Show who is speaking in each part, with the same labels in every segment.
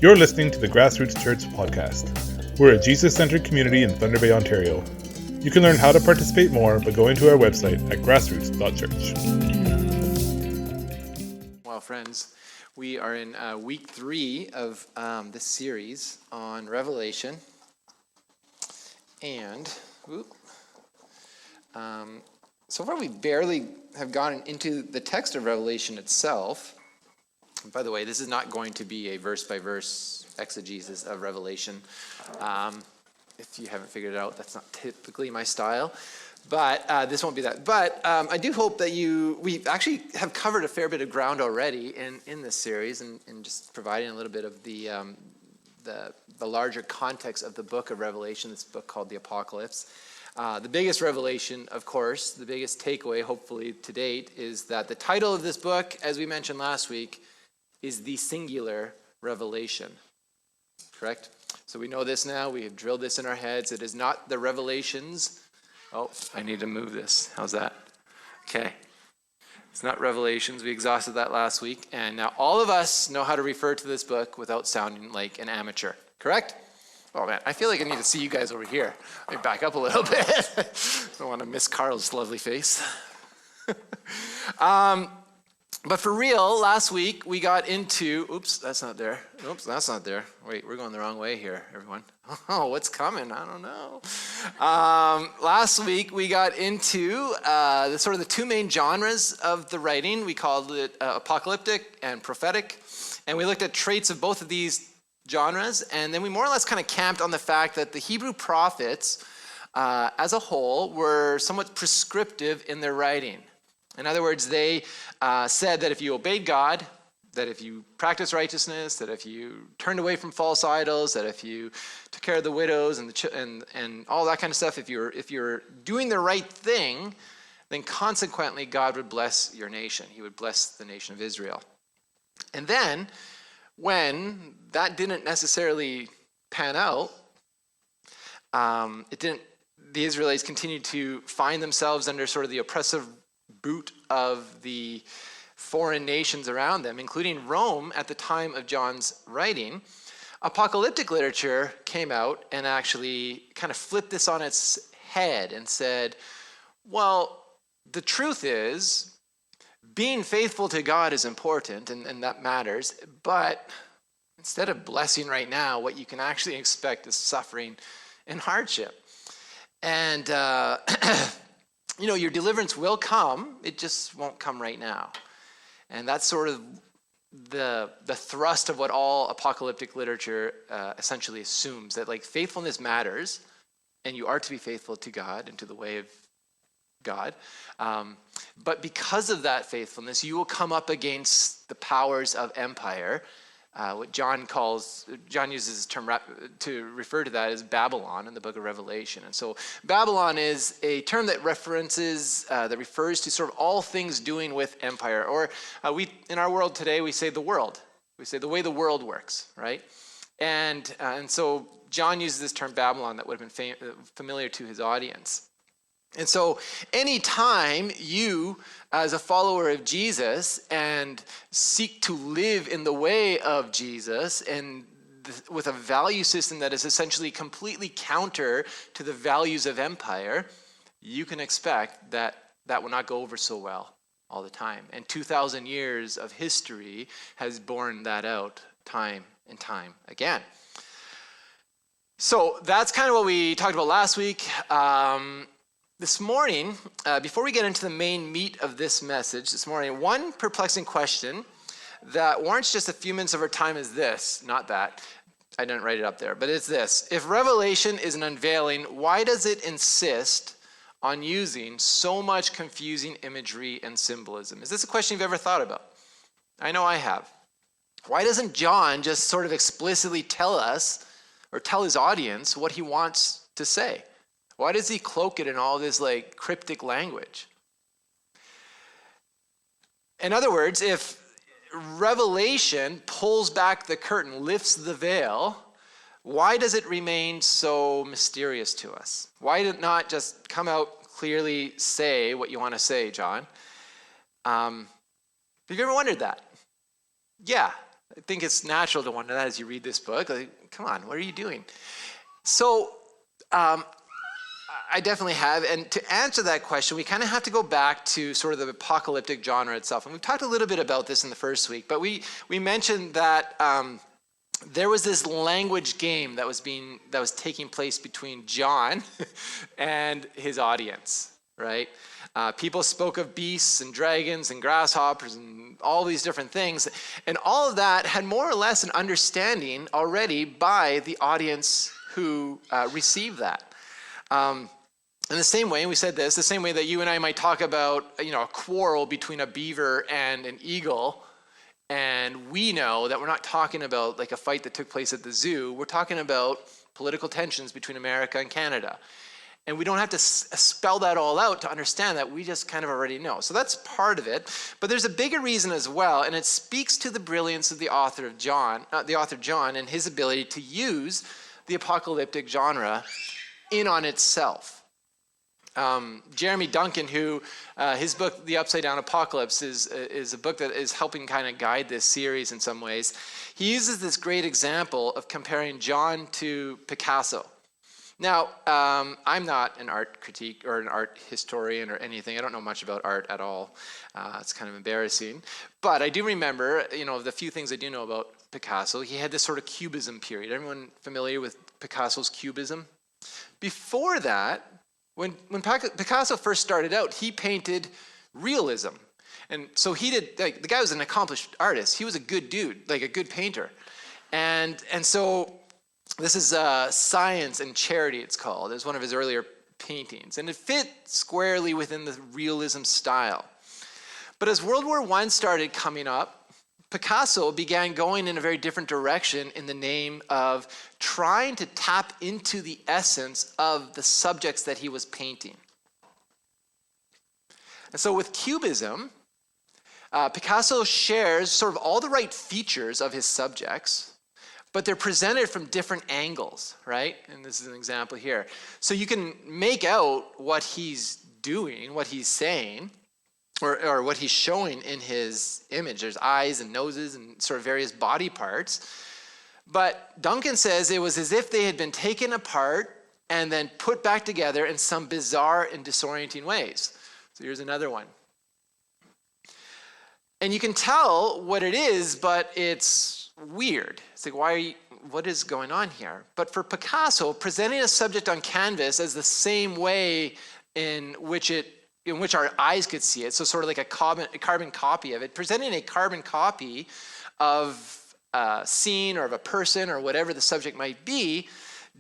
Speaker 1: You're listening to the Grassroots Church podcast. We're a Jesus-centered community in Thunder Bay, Ontario. You can learn how to participate more by going to our website at grassroots.church.
Speaker 2: Well, friends, we are in week 3 of this series on Revelation. And so far we barely have gotten into the text of Revelation itself. And by the way, this is not going to be a verse-by-verse exegesis of Revelation. If you haven't figured it out, that's not typically my style. But this won't be that. But I do hope that we actually have covered a fair bit of ground already in this series and just providing a little bit of the larger context of the book of Revelation, this book called the Apocalypse. The biggest revelation, of course, the biggest takeaway, hopefully, to date, is that the title of this book, as we mentioned last week, is the singular revelation. Correct? So we know this now. We have drilled this in our heads. It is not the revelations. Oh, I need to move this. How's that? Okay. It's not Revelations. We exhausted that last week. And now all of us know how to refer to this book without sounding like an amateur. Correct? Oh, man. I feel like I need to see you guys over here. Let me back up a little bit. I don't want to miss Carl's lovely face. But for real, last week we got into, oops, that's not there. Oops, that's not there. Wait, we're going the wrong way here, everyone. Oh, what's coming? I don't know. Last week we got into the two main genres of the writing. We called it apocalyptic and prophetic. And we looked at traits of both of these genres. And then we more or less kind of camped on the fact that the Hebrew prophets as a whole were somewhat prescriptive in their writing. In other words, they said that if you obeyed God, that if you practiced righteousness, that if you turned away from false idols, that if you took care of the widows and all that kind of stuff, if you're doing the right thing, then consequently God would bless your nation. He would bless the nation of Israel. And then, when that didn't necessarily pan out, the Israelites continued to find themselves under sort of the oppressive boot of the foreign nations around them, including Rome at the time of John's writing. Apocalyptic literature came out and actually kind of flipped this on its head and said, well, the truth is, being faithful to God is important and that matters, but instead of blessing right now, what you can actually expect is suffering and hardship. And your deliverance will come, it just won't come right now. And that's sort of the thrust of what all apocalyptic literature essentially assumes, that like faithfulness matters, and you are to be faithful to God and to the way of God. But because of that faithfulness, you will come up against the powers of empire. What John uses the term to refer to that as Babylon in the book of Revelation. And so Babylon is a term that refers to sort of all things doing with empire. Or in our world today, we say the world. We say the way the world works, right? And so John uses this term Babylon that would have been familiar to his audience. And so anytime you, as a follower of Jesus, and seek to live in the way of Jesus and with a value system that is essentially completely counter to the values of empire, you can expect that will not go over so well all the time. And 2,000 years of history has borne that out time and time again. So that's kind of what we talked about last week. This morning, before we get into the main meat of this message this morning, one perplexing question that warrants just a few minutes of our time is this. Not that. I didn't write it up there, but it's this. If Revelation is an unveiling, why does it insist on using so much confusing imagery and symbolism? Is this a question you've ever thought about? I know I have. Why doesn't John just sort of explicitly tell us or tell his audience what he wants to say? Why does he cloak it in all this like cryptic language? In other words, if Revelation pulls back the curtain, lifts the veil, why does it remain so mysterious to us? Why did it not just come out clearly say what you want to say, John? Have you ever wondered that? Yeah, I think it's natural to wonder that as you read this book. Like, come on, what are you doing? So I definitely have. And to answer that question, we kind of have to go back to sort of the apocalyptic genre itself. And we've talked a little bit about this in the first week, but we mentioned that there was this language game that was taking place between John and his audience, right? People spoke of beasts and dragons and grasshoppers and all these different things. And all of that had more or less an understanding already by the audience who received that. In the same way, and we said this, the same way that you and I might talk about, a quarrel between a beaver and an eagle, and we know that we're not talking about like a fight that took place at the zoo. We're talking about political tensions between America and Canada. And we don't have to spell that all out to understand that. We just kind of already know. So that's part of it. But there's a bigger reason as well, and it speaks to the brilliance of the author John, and his ability to use the apocalyptic genre in on itself. Jeremy Duncan, who his book, The Upside Down Apocalypse, is a book that is helping kind of guide this series in some ways. He uses this great example of comparing John to Picasso. Now, I'm not an art critique or an art historian or anything. I don't know much about art at all. It's kind of embarrassing. But I do remember, the few things I do know about Picasso, he had this sort of Cubism period. Everyone familiar with Picasso's Cubism? Before that, when Picasso first started out, he painted realism. And so he did, the guy was an accomplished artist. He was a good dude, like a good painter. And so this is Science and Charity, it's called. It was one of his earlier paintings. And it fit squarely within the realism style. But as World War I started coming up, Picasso began going in a very different direction in the name of trying to tap into the essence of the subjects that he was painting. And so with Cubism, Picasso shares sort of all the right features of his subjects, but they're presented from different angles, right? And this is an example here. So you can make out what he's doing, what he's saying, or what he's showing in his image. There's eyes and noses and sort of various body parts. But Duncan says it was as if they had been taken apart and then put back together in some bizarre and disorienting ways. So here's another one. And you can tell what it is, but it's weird. It's like, what is going on here? But for Picasso, presenting a subject on canvas as the same way in which our eyes could see it, so sort of like a carbon copy of it, presenting a carbon copy of a scene or of a person or whatever the subject might be,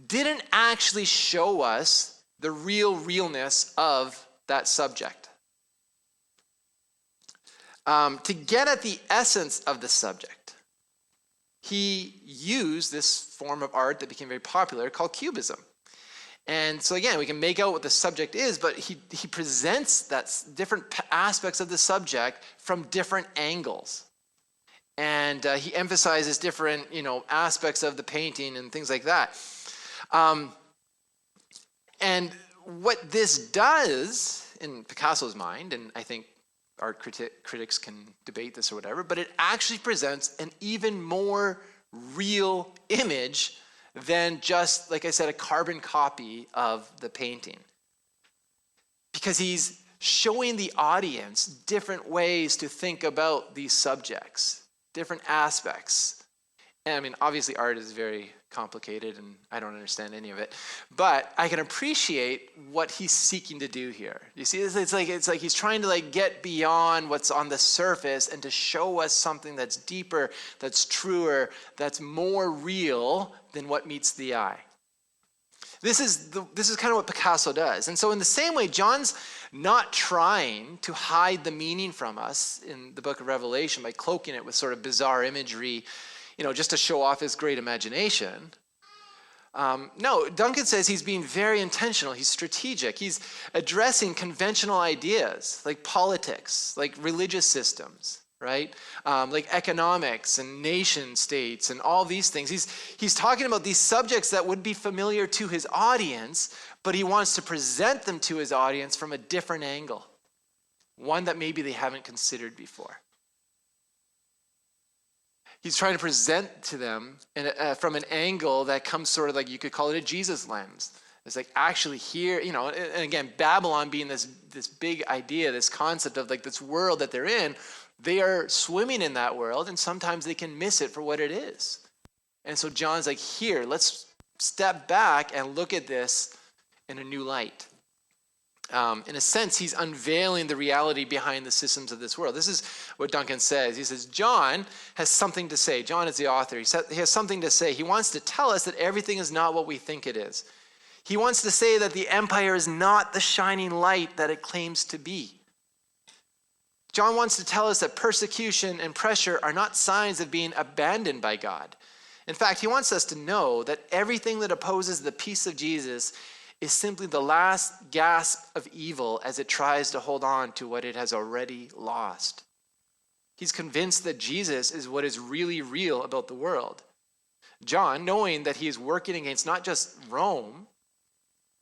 Speaker 2: didn't actually show us the realness of that subject. To get at the essence of the subject, he used this form of art that became very popular called Cubism. And so again, we can make out what the subject is, but he presents that different aspects of the subject from different angles. And he emphasizes different, aspects of the painting and things like that. And what this does in Picasso's mind, and I think art critics can debate this or whatever, but it actually presents an even more real image than just, like I said, a carbon copy of the painting. Because he's showing the audience different ways to think about these subjects, different aspects. And I mean, obviously art is very complicated and I don't understand any of it, but I can appreciate what he's seeking to do here. You see, it's like he's trying to get beyond what's on the surface and to show us something that's deeper, that's truer, that's more real than what meets the eye. This is kind of what Picasso does. And so in the same way, John's not trying to hide the meaning from us in the book of Revelation by cloaking it with sort of bizarre imagery, just to show off his great imagination. No, Duncan says he's being very intentional. He's strategic. He's addressing conventional ideas like politics, like religious systems, right? Like economics and nation states and all these things. He's talking about these subjects that would be familiar to his audience, but he wants to present them to his audience from a different angle, one that maybe they haven't considered before. He's trying to present to them from an angle that comes sort of like, you could call it a Jesus lens. It's like, actually here, and again, Babylon being this big idea, this concept of like this world that they're in, they are swimming in that world, and sometimes they can miss it for what it is. And so John's like, here, let's step back and look at this in a new light. In a sense, he's unveiling the reality behind the systems of this world. This is what Duncan says. He says, John has something to say. John is the author. He has something to say. He wants to tell us that everything is not what we think it is. He wants to say that the empire is not the shining light that it claims to be. John wants to tell us that persecution and pressure are not signs of being abandoned by God. In fact, he wants us to know that everything that opposes the peace of Jesus is simply the last gasp of evil as it tries to hold on to what it has already lost. He's convinced that Jesus is what is really real about the world. John, knowing that he is working against not just Rome,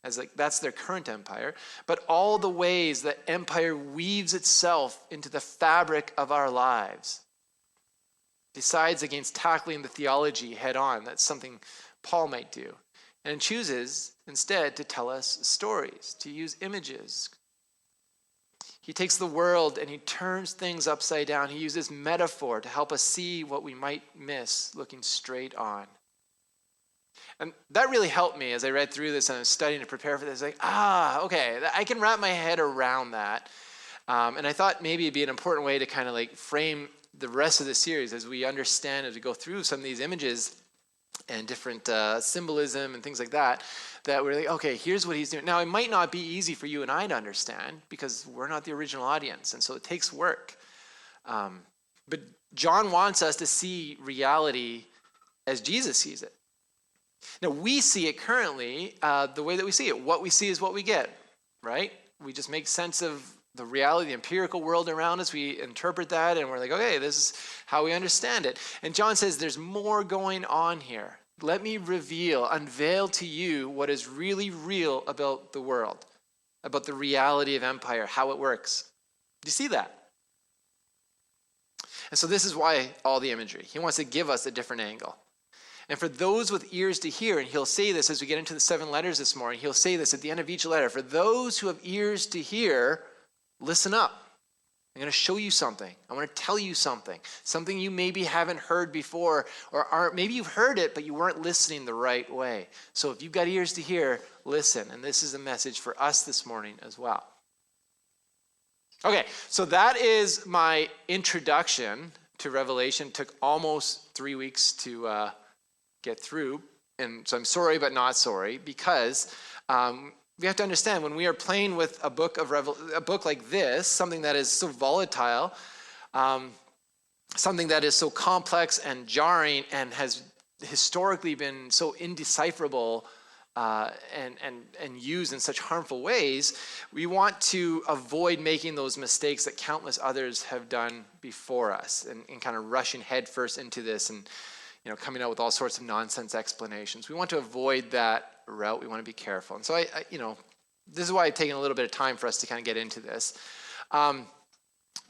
Speaker 2: as like that's their current empire, but all the ways that empire weaves itself into the fabric of our lives, decides against tackling the theology head on. That's something Paul might do, and chooses instead to tell us stories, to use images. He takes the world and he turns things upside down. He uses metaphor to help us see what we might miss looking straight on. And that really helped me as I read through this and I was studying to prepare for this. Like, okay, I can wrap my head around that. And I thought maybe it'd be an important way to kind of like frame the rest of the series as we understand, as we go through some of these images and different symbolism and things like that, that we're like, okay, here's what he's doing. Now, it might not be easy for you and I to understand because we're not the original audience, and so it takes work. But John wants us to see reality as Jesus sees it. Now, we see it currently the way that we see it. What we see is what we get, right? We just make sense of the reality, the empirical world around us. We interpret that, and we're like, okay, this is how we understand it. And John says there's more going on here. Let me unveil to you what is really real about the world, about the reality of empire, how it works. Do you see that? And so this is why all the imagery. He wants to give us a different angle. And for those with ears to hear, and he'll say this as we get into the 7 letters this morning, he'll say this at the end of each letter, for those who have ears to hear, listen up. I'm going to show you something. I want to tell you something you maybe haven't heard before, or maybe you've heard it, but you weren't listening the right way. So if you've got ears to hear, listen. And this is a message for us this morning as well. Okay, so that is my introduction to Revelation. It took almost 3 weeks to get through. And so I'm sorry, but not sorry, because we have to understand when we are playing with a book like this, something that is so volatile, something that is so complex and jarring and has historically been so indecipherable and used in such harmful ways, we want to avoid making those mistakes that countless others have done before us and kind of rushing headfirst into this and coming out with all sorts of nonsense explanations. We want to avoid that route. We want to be careful. And so this is why I've taken a little bit of time for us to kind of get into this. And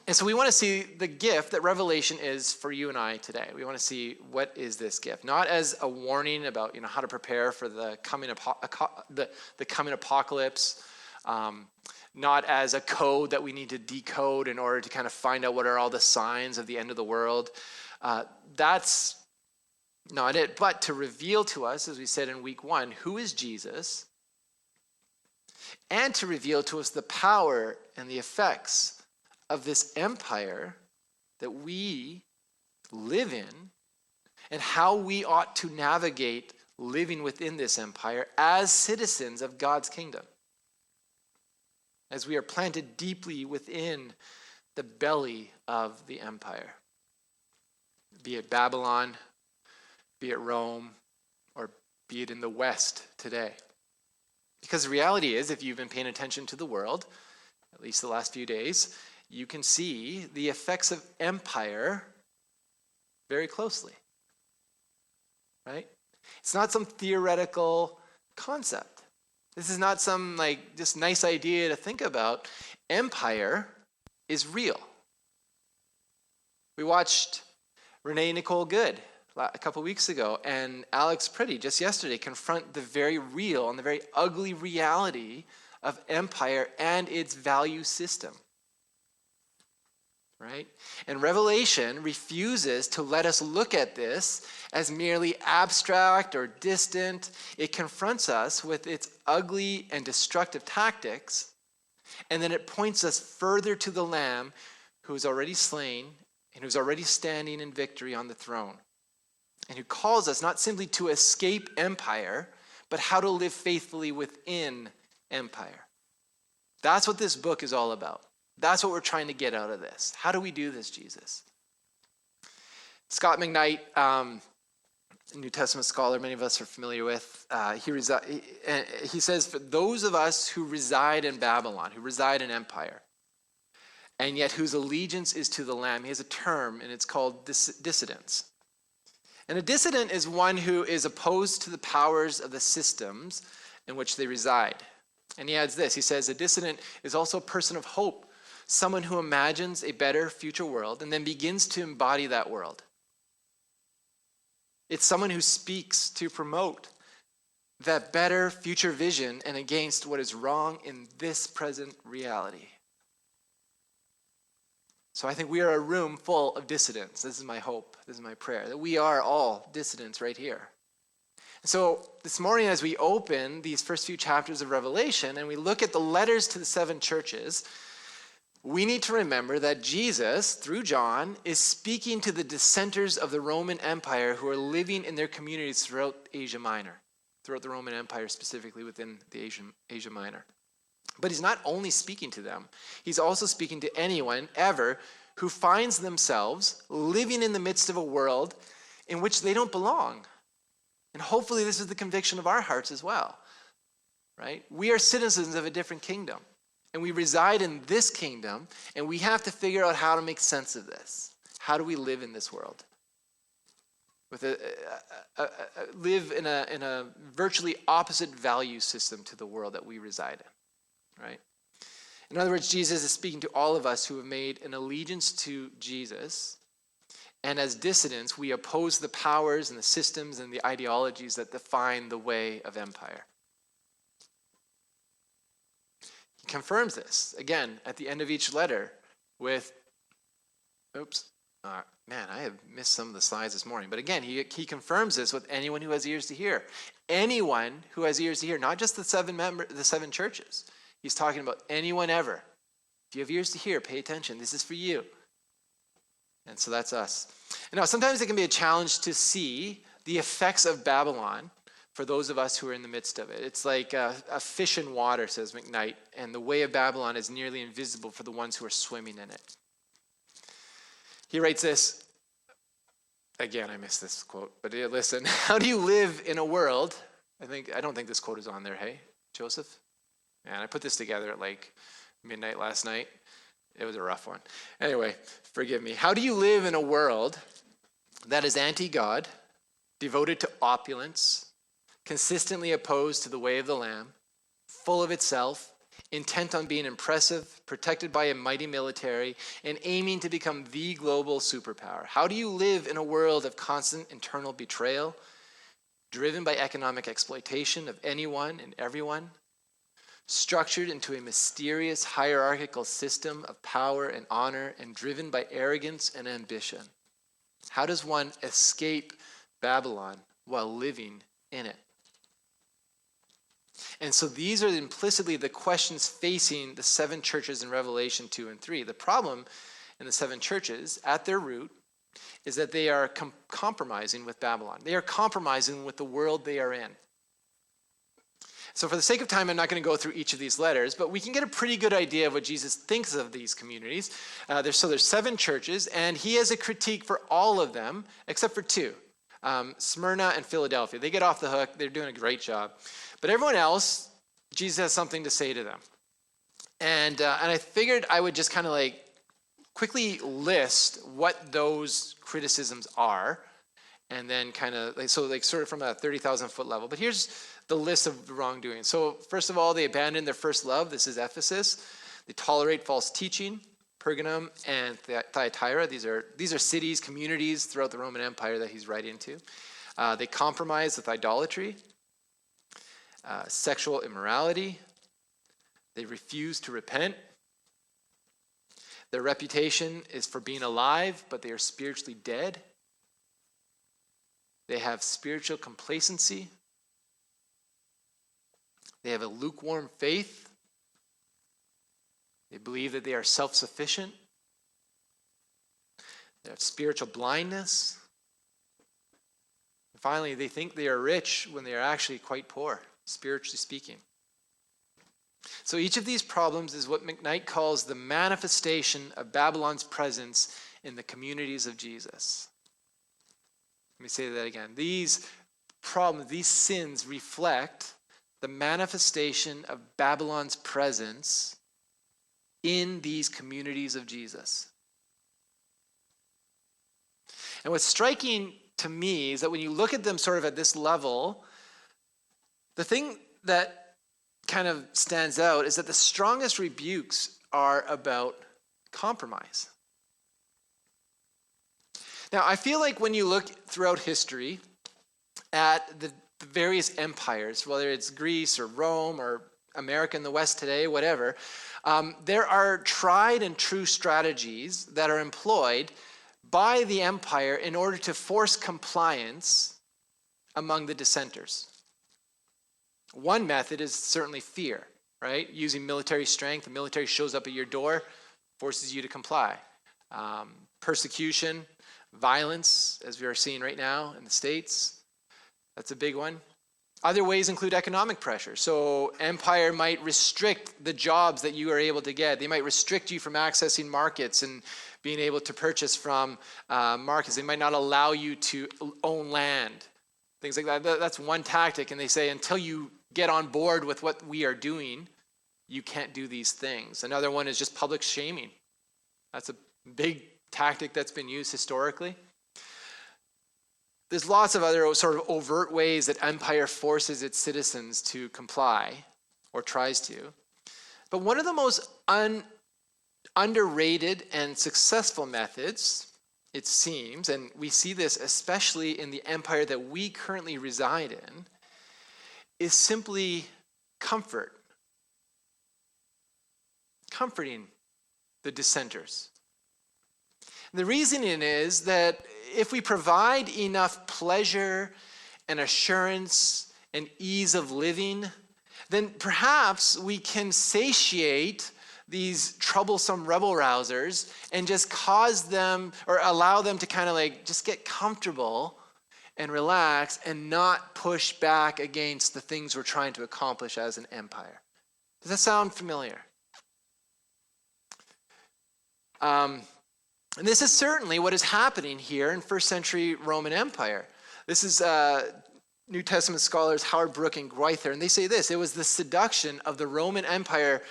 Speaker 2: so we want to see the gift that Revelation is for you and I today. We want to see what is this gift, not as a warning about how to prepare for the coming apocalypse, not as a code that we need to decode in order to kind of find out what are all the signs of the end of the world. That's not it, but to reveal to us, as we said in week 1, who is Jesus, and to reveal to us the power and the effects of this empire that we live in, and how we ought to navigate living within this empire as citizens of God's kingdom, as we are planted deeply within the belly of the empire, be it Babylon, be it Rome, or be it in the West today. Because the reality is, if you've been paying attention to the world, at least the last few days, you can see the effects of empire very closely, right? It's not some theoretical concept. This is not some just nice idea to think about. Empire is real. We watched Renee Nicole Good a couple weeks ago, and Alex Pretty just yesterday confront the very real and the very ugly reality of empire and its value system. Right? And Revelation refuses to let us look at this as merely abstract or distant. It confronts us with its ugly and destructive tactics, and then it points us further to the Lamb who is already slain and who's already standing in victory on the throne, and who calls us not simply to escape empire, but how to live faithfully within empire. That's what this book is all about. That's what we're trying to get out of this. How do we do this, Jesus? Scott McKnight, a New Testament scholar many of us are familiar with, he says, for those of us who reside in Babylon, who reside in empire, and yet whose allegiance is to the Lamb, he has a term, and it's called dissidence. And a dissident is one who is opposed to the powers of the systems in which they reside. And he adds this, he says, a dissident is also a person of hope, someone who imagines a better future world and then begins to embody that world. It's someone who speaks to promote that better future vision and against what is wrong in this present reality. So I think we are a room full of dissidents. This is my hope. This is my prayer, that we are all dissidents right here. So this morning, as we open these first few chapters of Revelation and we look at the letters to the 7 churches, we need to remember that Jesus, through John, is speaking to the dissenters of the Roman Empire who are living in their communities throughout Asia Minor, throughout the Roman Empire, specifically within the Asia Minor. But he's not only speaking to them, he's also speaking to anyone ever who finds themselves living in the midst of a world in which they don't belong. And hopefully this is the conviction of our hearts as well, right? We are citizens of a different kingdom, and we reside in this kingdom, and we have to figure out how to make sense of this. How do we live in this world? Live in a virtually opposite value system to the world that we reside in, right? In other words, Jesus is speaking to all of us who have made an allegiance to Jesus, and as dissidents, we oppose the powers and the systems and the ideologies that define the way of empire. He confirms this, again, at the end of each letter with, man, I have missed some of the slides this morning. But again, he confirms this with anyone who has ears to hear. Anyone who has ears to hear, not just the 7 churches. He's talking about anyone ever. If you have ears to hear, pay attention. This is for you. And so that's us. And now, sometimes it can be a challenge to see the effects of Babylon for those of us who are in the midst of it. It's like a fish in water, says McKnight, and the way of Babylon is nearly invisible for the ones who are swimming in it. He writes this, again, I missed this quote, but listen, how do you live in a world, I don't think this quote is on there, hey, Joseph? Man, I put this together at like midnight last night. It was a rough one. Anyway, forgive me. How do you live in a world that is anti-God, devoted to opulence, consistently opposed to the way of the Lamb, full of itself, intent on being impressive, protected by a mighty military, and aiming to become the global superpower? How do you live in a world of constant internal betrayal, driven by economic exploitation of anyone and everyone, structured into a mysterious hierarchical system of power and honor, and driven by arrogance and ambition? How does one escape Babylon while living in it? And so these are implicitly the questions facing the 7 churches in Revelation 2 and 3. The problem in the 7 churches, at their root, is that they are compromising with Babylon. They are compromising with the world they are in. So for the sake of time, I'm not going to go through each of these letters, but we can get a pretty good idea of what Jesus thinks of these communities. There's 7 churches, and he has a critique for all of them, except for 2, Smyrna and Philadelphia. They get off the hook. They're doing a great job. But everyone else, Jesus has something to say to them. And I figured I would just kind of like quickly list what those criticisms are, and then kind of, sort of from a 30,000-foot level. But here's the list of wrongdoing. So first of all, they abandoned their first love. This is Ephesus. They tolerate false teaching. Pergamum and Thyatira. These are cities, communities throughout the Roman Empire that he's writing to. They compromise with idolatry, sexual immorality. They refuse to repent. Their reputation is for being alive, but they are spiritually dead. They have spiritual complacency. They have a lukewarm faith. They believe that they are self-sufficient. They have spiritual blindness. And finally, they think they are rich when they are actually quite poor, spiritually speaking. So each of these problems is what McKnight calls the manifestation of Babylon's presence in the communities of Jesus. Let me say that again. These problems, these sins reflect the manifestation of Babylon's presence in these communities of Jesus. And what's striking to me is that when you look at them sort of at this level, the thing that kind of stands out is that the strongest rebukes are about compromise. Now, I feel like when you look throughout history at the various empires, whether it's Greece or Rome or America in the West today, whatever, there are tried and true strategies that are employed by the empire in order to force compliance among the dissenters. One method is certainly fear, right? Using military strength. The military shows up at your door, forces you to comply. Persecution, violence, as we are seeing right now in the States. That's a big one. Other ways include economic pressure. So empire might restrict the jobs that you are able to get. They might restrict you from accessing markets and being able to purchase from markets. They might not allow you to own land. Things like that. That's one tactic. And they say, until you get on board with what we are doing, you can't do these things. Another one is just public shaming. That's a big tactic that's been used historically. There's lots of other sort of overt ways that empire forces its citizens to comply, or tries to. But one of the most underrated and successful methods, it seems, and we see this especially in the empire that we currently reside in, is simply comfort. Comforting the dissenters. The reasoning is that if we provide enough pleasure and assurance and ease of living, then perhaps we can satiate these troublesome rebel rousers and just cause them or allow them to kind of like just get comfortable and relax and not push back against the things we're trying to accomplish as an empire. Does that sound familiar? And this is certainly what is happening here in first century Roman Empire. This is New Testament scholars Howard Brooke and Greuther, and they say this: it was the seduction of the Roman Empire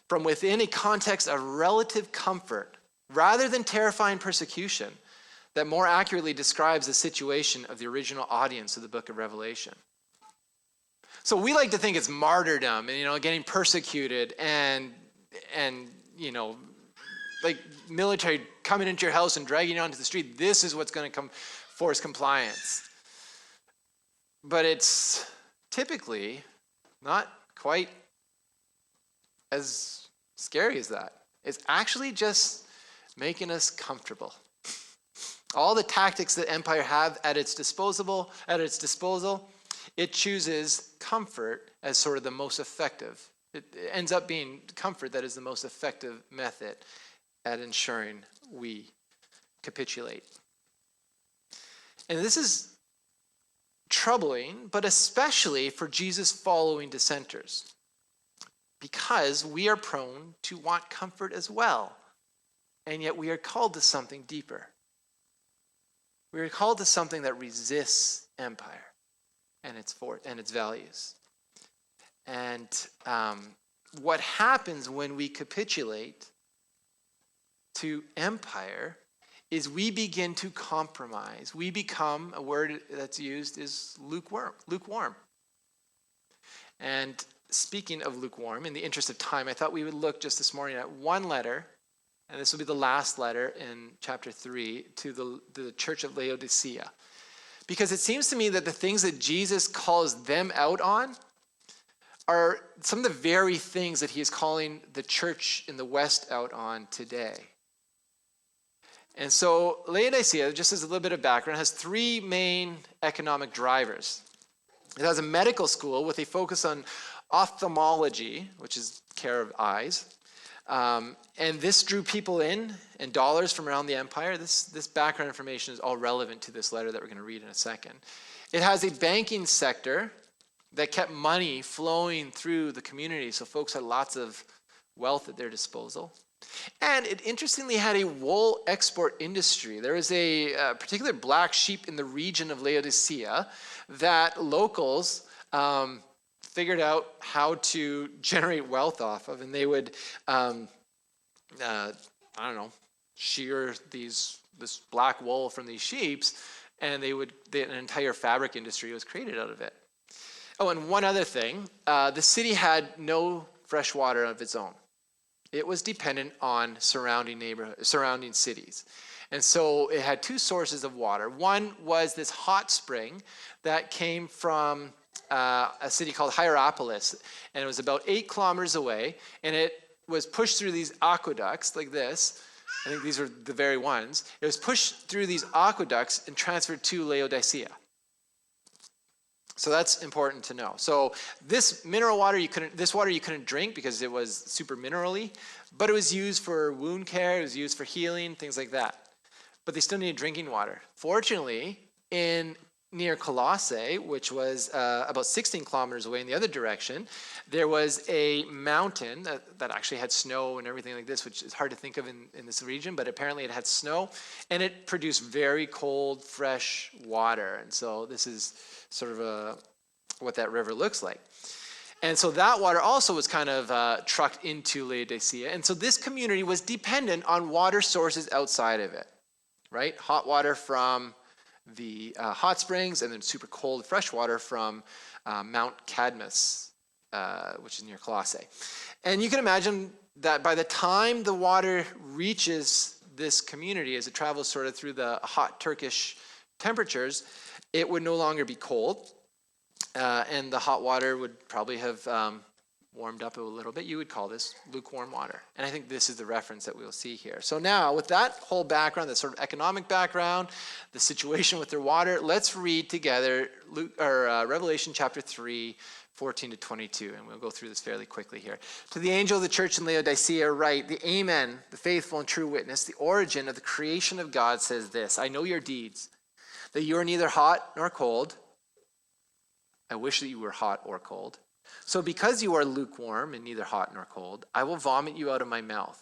Speaker 2: from within a context of relative comfort, rather than terrifying persecution, that more accurately describes the situation of the original audience of the book of Revelation. So we like to think it's martyrdom and, getting persecuted and like military coming into your house and dragging you onto the street. This is what's going to force compliance. But it's typically not quite as scary as that. It's actually just making us comfortable. All the tactics that empire have at its disposal, it chooses comfort as sort of the most effective. It ends up being comfort that is the most effective method at ensuring we capitulate. And this is troubling, but especially for Jesus following dissenters, because we are prone to want comfort as well, and yet we are called to something deeper. We are called to something that resists empire and its values. And what happens when we capitulate to empire is we begin to compromise. We become, a word that's used is lukewarm. And speaking of lukewarm, in the interest of time, I thought we would look just this morning at one letter And this will be the last letter in chapter 3 to the church of Laodicea. Because it seems to me that the things that Jesus calls them out on are some of the very things that he is calling the church in the West out on today. And so Laodicea, just as a little bit of background, has three main economic drivers. It has a medical school with a focus on ophthalmology, which is care of eyes. And this drew people in and dollars from around the empire. This background information is all relevant to this letter that we're going to read in a second. It has a banking sector that kept money flowing through the community, so folks had lots of wealth at their disposal. And it interestingly had a wool export industry. There was a particular black sheep in the region of Laodicea that locals figured out how to generate wealth off of, and they would, shear this black wool from these sheeps, and an entire fabric industry was created out of it. Oh, and one other thing, the city had no fresh water of its own. It was dependent on surrounding cities. And so it had two sources of water. One was this hot spring that came from a city called Hierapolis, and it was about 8 kilometers away, and it was pushed through these aqueducts like this. I think these were the very ones. It was pushed through these aqueducts and transferred to Laodicea. So that's important to know. So this mineral water you couldn't drink because it was super minerally, but it was used for wound care, it was used for healing, things like that. But they still needed drinking water. Fortunately, near Colossae, which was about 16 kilometers away in the other direction, there was a mountain that actually had snow and everything like this, which is hard to think of in this region, but apparently it had snow, and it produced very cold, fresh water. And so this is sort of what that river looks like. And so that water also was kind of trucked into Laodicea. And so this community was dependent on water sources outside of it, right? Hot water from the hot springs, and then super cold fresh water from Mount Cadmus, which is near Colossae. And you can imagine that by the time the water reaches this community, as it travels sort of through the hot Turkish temperatures, it would no longer be cold, and the hot water would probably have warmed up a little bit. You would call this lukewarm water. And I think this is the reference that we'll see here. So now, with that whole background, that sort of economic background, the situation with their water, let's read together Revelation chapter 3, 14 to 22, and we'll go through this fairly quickly here. To the angel of the church in Laodicea write, the Amen, the faithful and true witness, the origin of the creation of God says this, I know your deeds, that you are neither hot nor cold. I wish that you were hot or cold. So because you are lukewarm and neither hot nor cold, I will vomit you out of my mouth.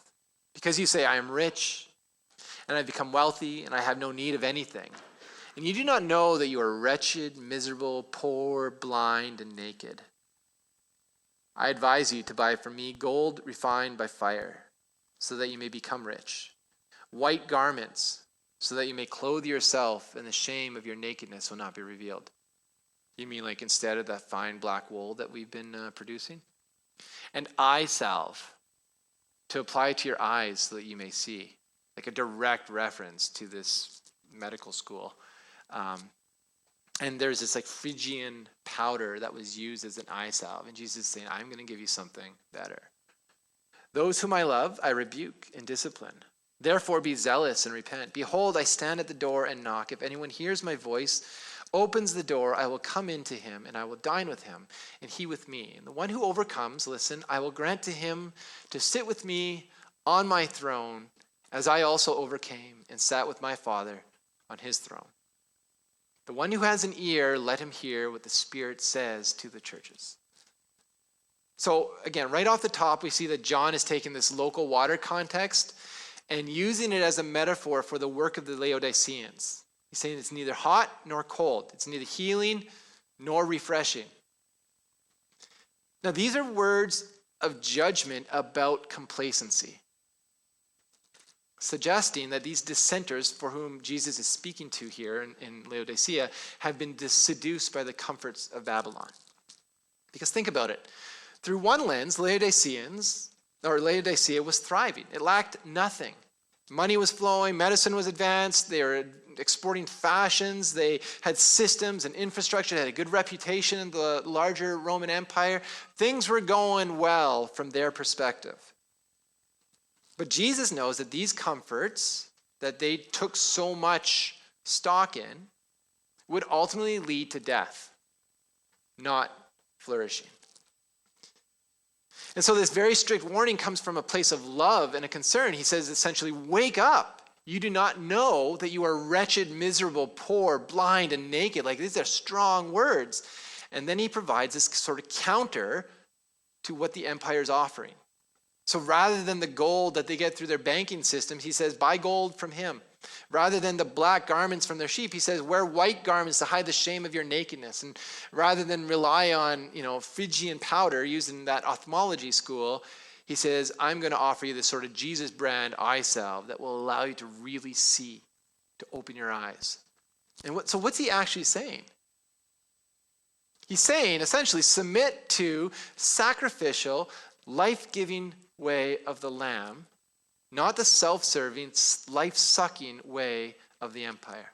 Speaker 2: Because you say, I am rich, and I've become wealthy, and I have no need of anything. And you do not know that you are wretched, miserable, poor, blind, and naked. I advise you to buy from me gold refined by fire, so that you may become rich, white garments, so that you may clothe yourself, and the shame of your nakedness will not be revealed. You mean like instead of that fine black wool that we've been producing? And eye salve to apply to your eyes so that you may see. Like a direct reference to this medical school. And there's this like Phrygian powder that was used as an eye salve. And Jesus is saying, I'm going to give you something better. Those whom I love, I rebuke and discipline. Therefore be zealous and repent. Behold, I stand at the door and knock. If anyone hears my voice, opens the door, I will come into him, and I will dine with him, and he with me. And the one who overcomes, listen, I will grant to him to sit with me on my throne, as I also overcame and sat with my Father on his throne. The one who has an ear, let him hear what the Spirit says to the churches. So again, right off the top, we see that John is taking this local water context and using it as a metaphor for the work of the Laodiceans. He's saying it's neither hot nor cold. It's neither healing nor refreshing. Now, these are words of judgment about complacency, suggesting that these dissenters for whom Jesus is speaking to here in Laodicea have been seduced by the comforts of Babylon. Because think about it. Through one lens, Laodiceans or Laodicea was thriving. It lacked nothing. Money was flowing, medicine was advanced, they were exporting fashions, they had systems and infrastructure, they had a good reputation in the larger Roman Empire. Things were going well from their perspective. But Jesus knows that these comforts that they took so much stock in would ultimately lead to death, not flourishing. And so this very strict warning comes from a place of love and a concern. He says essentially, wake up. You do not know that you are wretched, miserable, poor, blind, and naked. Like, these are strong words. And then he provides this sort of counter to what the empire is offering. So rather than the gold that they get through their banking systems, he says, buy gold from him. Rather than the black garments from their sheep, he says, wear white garments to hide the shame of your nakedness. And rather than rely on, Phrygian powder used in that ophthalmology school, he says, I'm going to offer you this sort of Jesus brand eye salve that will allow you to really see, to open your eyes. And what's he actually saying? He's saying, essentially, submit to sacrificial, life-giving way of the Lamb, not the self-serving, life-sucking way of the empire.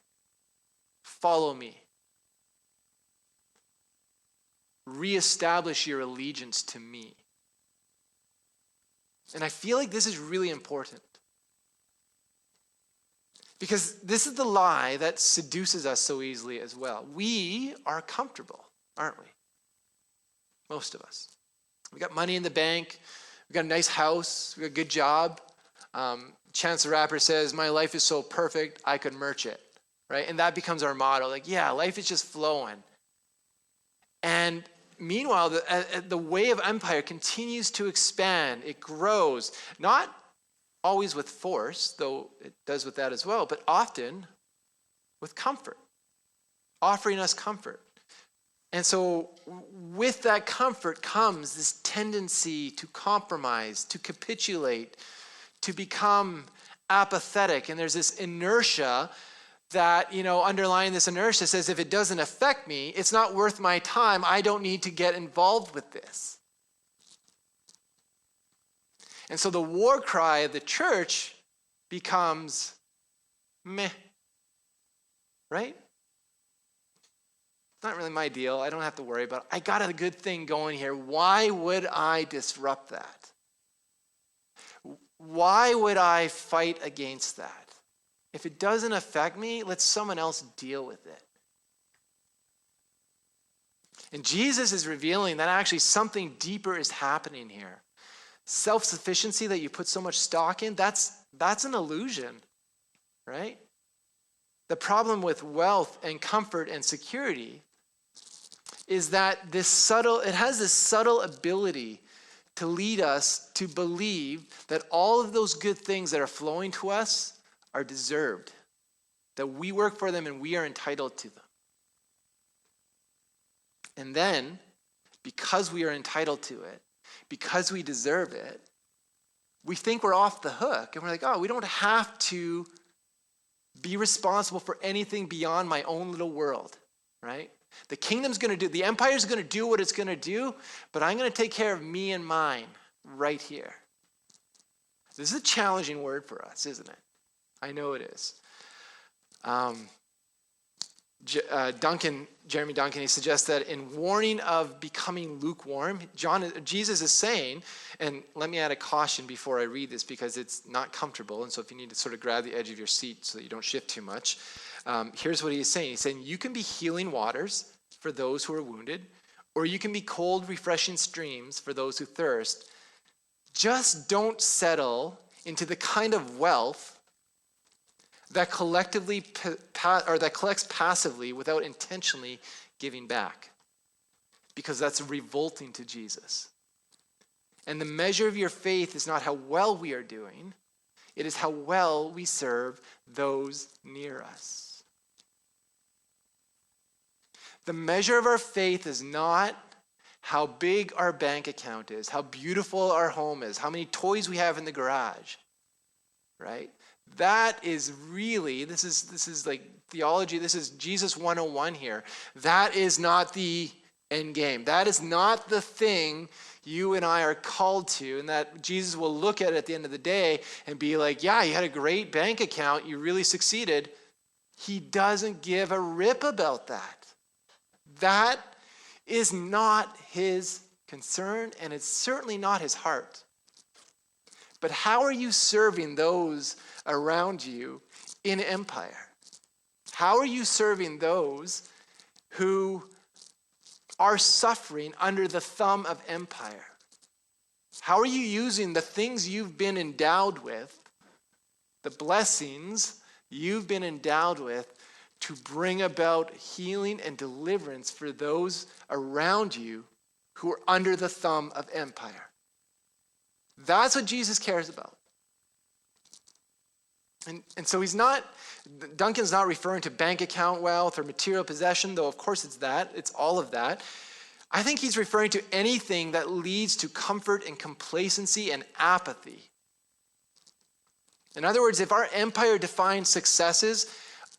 Speaker 2: Follow me. Reestablish your allegiance to me. And I feel like this is really important. Because this is the lie that seduces us so easily as well. We are comfortable, aren't we? Most of us. We got money in the bank. We got a nice house. We got a good job. Chance the Rapper says, my life is so perfect, I could merch it. Right? And that becomes our motto. Like, yeah, life is just flowing. And meanwhile, the way of empire continues to expand. It grows. Not always with force, though it does with that as well, but often with comfort. Offering us comfort. And so with that comfort comes this tendency to compromise, to capitulate, to become apathetic. And there's this inertia that, underlying this inertia says, if it doesn't affect me, it's not worth my time. I don't need to get involved with this. And so the war cry of the church becomes meh. Right? It's not really my deal. I don't have to worry about it. I got a good thing going here. Why would I disrupt that? Why would I fight against that? If it doesn't affect me, let someone else deal with it. And Jesus is revealing that actually something deeper is happening here. Self-sufficiency that you put so much stock in, that's an illusion, right? The problem with wealth and comfort and security is that it has this subtle ability to lead us to believe that all of those good things that are flowing to us are deserved, that we work for them and we are entitled to them. And then, because we are entitled to it, because we deserve it, we think we're off the hook. And we're like, oh, we don't have to be responsible for anything beyond my own little world, right? The kingdom's going to do, the empire's going to do what it's going to do, but I'm going to take care of me and mine right here. This is a challenging word for us, isn't it? I know it is. Jeremy Duncan, he suggests that in warning of becoming lukewarm, Jesus is saying, and let me add a caution before I read this because it's not comfortable, and so if you need to sort of grab the edge of your seat so that you don't shift too much, here's what he's saying. He's saying you can be healing waters for those who are wounded, or you can be cold, refreshing streams for those who thirst. Just don't settle into the kind of wealth that that collects passively without intentionally giving back, because that's revolting to Jesus. And the measure of your faith is not how well we are doing, it is how well we serve those near us. The measure of our faith is not how big our bank account is, how beautiful our home is, how many toys we have in the garage, right? That is really, this is like theology, this is Jesus 101 here. That is not the end game. That is not the thing you and I are called to, and that Jesus will look at it at the end of the day and be like, yeah, you had a great bank account, you really succeeded. He doesn't give a rip about that. That is not his concern, and it's certainly not his heart. But how are you serving those around you in empire? How are you serving those who are suffering under the thumb of empire? How are you using the things you've been endowed with, the blessings you've been endowed with, to bring about healing and deliverance for those around you who are under the thumb of empire? That's what Jesus cares about. And so Duncan's not referring to bank account wealth or material possession, though of course it's that, it's all of that. I think he's referring to anything that leads to comfort and complacency and apathy. In other words, if our empire-defined successes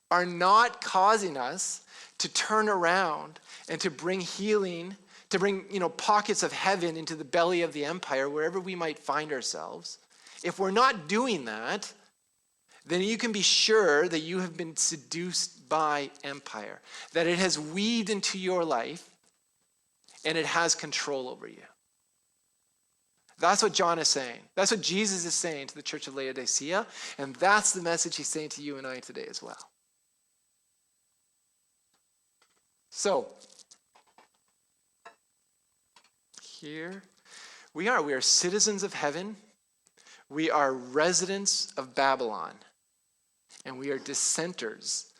Speaker 2: are not causing us to turn around and to bring healing, to bring, pockets of heaven into the belly of the empire, wherever we might find ourselves, if we're not doing that, then you can be sure that you have been seduced by empire, that it has weaved into your life and it has control over you. That's what John is saying. That's what Jesus is saying to the church of Laodicea, and that's the message he's saying to you and I today as well. So, here we are citizens of heaven, we are residents of Babylon, and we are dissenters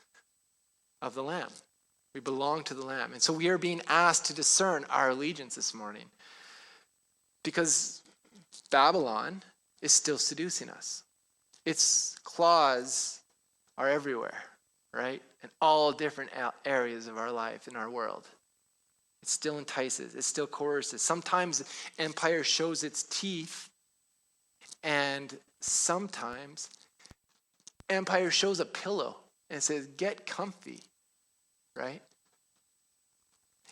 Speaker 2: of the Lamb. We belong to the Lamb. And so we are being asked to discern our allegiance this morning, because Babylon is still seducing us. Its claws are everywhere, right? In all different areas of our life, in our world. It still entices. It still coerces. Sometimes empire shows its teeth, and sometimes empire shows a pillow and says, get comfy, right?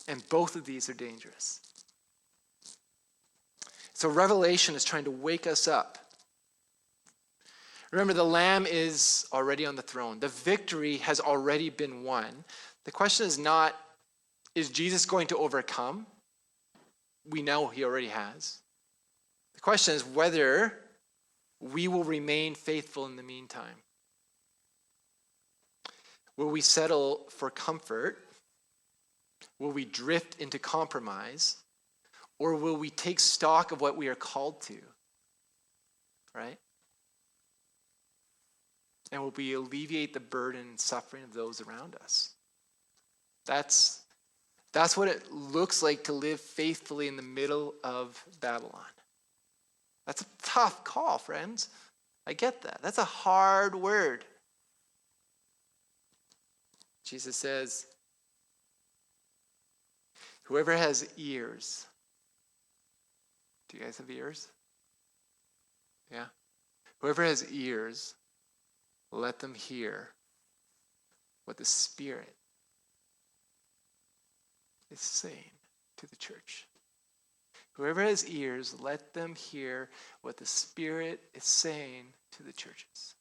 Speaker 2: And both of these are dangerous. So Revelation is trying to wake us up. Remember, the Lamb is already on the throne. The victory has already been won. The question is not, is Jesus going to overcome? We know he already has. The question is whether we will remain faithful in the meantime. Will we settle for comfort? Will we drift into compromise? Or will we take stock of what we are called to? Right? And will we alleviate the burden and suffering of those around us? That's what it looks like to live faithfully in the middle of Babylon. That's a tough call, friends. I get that. That's a hard word. Jesus says, whoever has ears. Do you guys have ears? Yeah? Whoever has ears, let them hear what the Spirit is saying to the church. Whoever has ears, let them hear what the Spirit is saying to the churches.